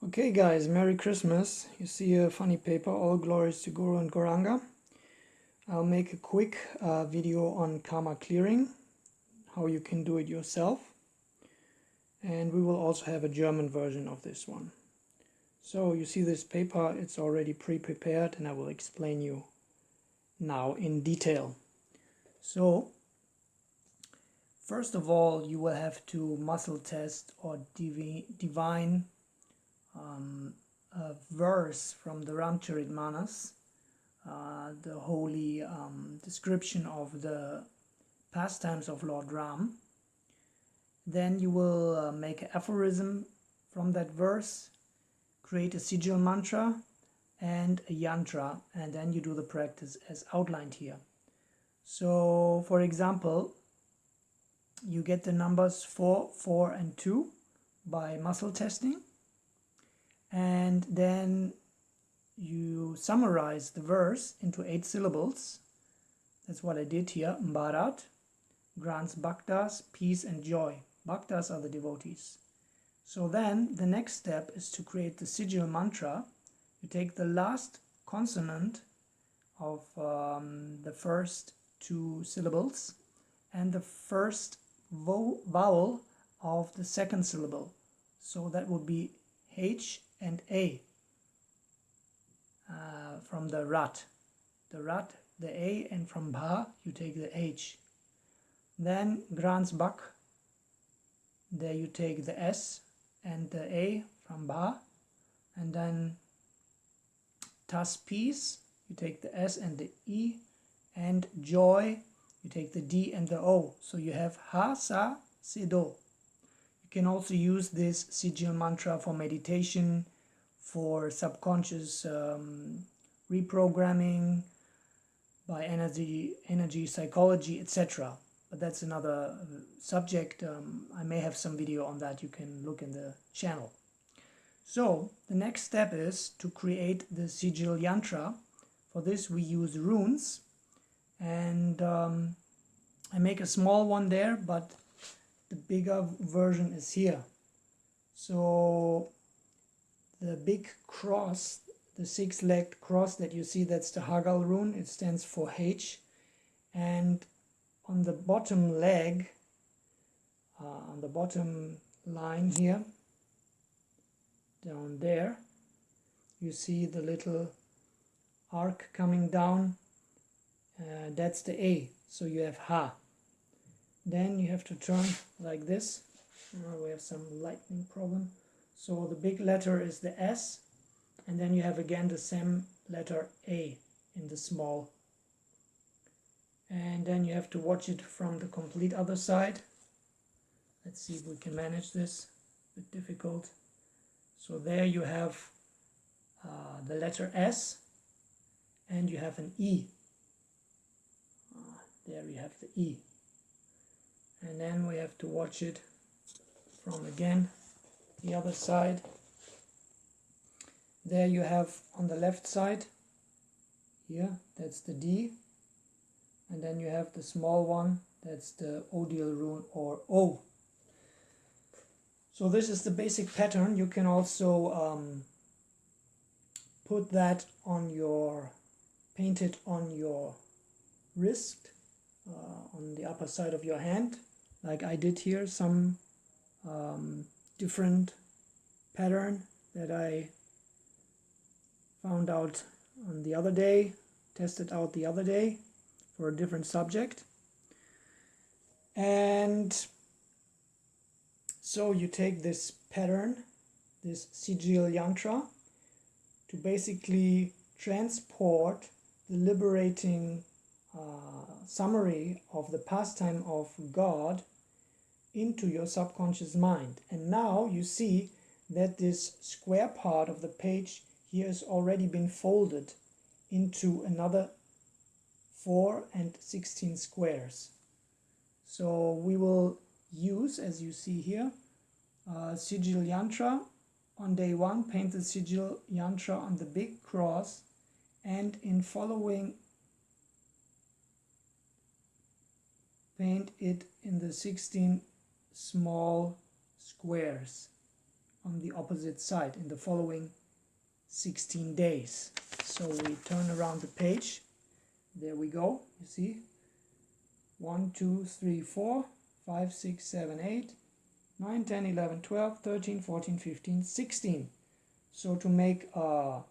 Okay guys, Merry Christmas. You see a funny paper, all glories to Guru and Gauranga. I'll make a quick video on karma clearing, how you can do it yourself. And we will also have a German version of this one. So you see this paper, it's already pre-prepared and I will explain you now in detail. So first of all, you will have to muscle test or divine a verse from the Ramcharitmanas, the holy description of the pastimes of Lord Ram. Then you will make an aphorism from that verse, create a Sigil mantra and a Yantra, and then you do the practice as outlined here. So for example, you get the numbers 4, 4 and 2 by muscle testing. And then you summarize the verse into 8 syllables. That's what I did here. Bharat grants bhaktas, peace and joy. Bhaktas are the devotees. So then the next step is to create the Sigil mantra. You take the last consonant of the first 2 syllables and the first vowel of the second syllable. So that would be H and A from the Rat. The Rat, the A, and from Bha you take the H. Then Grans Bak, there you take the S and the A from Bha. And then Tas Peace, you take the S and the E. And Joy, you take the D and the O. So you have Ha, Sa, Se, Do. You can also use this Sigil mantra for meditation, for subconscious reprogramming by energy psychology, etc. But that's another subject. I may have some video on that. You can look in the channel. So the next step is to create the Sigil Yantra. For this we use runes, and I make a small one there, but the bigger version is here. So the big cross, the 6-legged cross that you see, that's the Hagal rune. It stands for H. And on the bottom leg, on the bottom line here, down there, you see the little arc coming down. That's the A. So you have Ha. Then you have to turn like this. We have some lightning problem. So the big letter is the S, and then you have again the same letter A in the small. And then you have to watch it from the complete other side. Let's see if we can manage this. A bit difficult. So there you have the letter S, and you have an E. There we have the E. And then we have to watch it from again the other side. There you have on the left side, here, that's the D. And then you have the small one, that's the Odial rune or O. So this is the basic pattern. You can also put that on your, paint it on your wrist, on the upper side of your hand, like I did here, some different pattern that I found out on the other day, tested out the other day for a different subject. And so you take this pattern, this Sigil Yantra, to basically transport the liberating summary of the pastime of God into your subconscious mind. And now you see that this square part of the page here has already been folded into another 4 and 16 squares. So we will use, as you see here, Sigil Yantra. On day 1, paint the Sigil Yantra on the big cross, and in following, paint it in the 16 small squares. on the opposite side in the following 16 days. So we turn around the page. There we go. You see? 1, 2, 3, 4, 5, 6, 7, 8, 9, 10, 11, 12, 13, 14, 15, 16. So to make a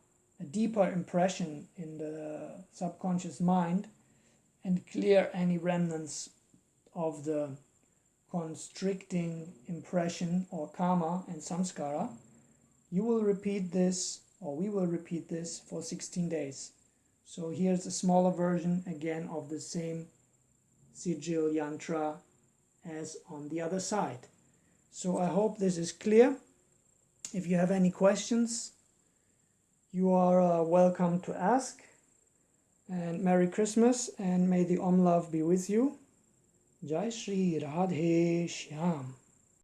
deeper impression in the subconscious mind and clear any remnants of the constricting impression or karma and samskara, you will repeat this, or we will repeat this for 16 days. So here's a smaller version again of the same Sigil Yantra as on the other side. So I hope this is clear. If you have any questions, you are welcome to ask. And Merry Christmas, and may the Om Love be with you. Jai Shri Radhe Shyam.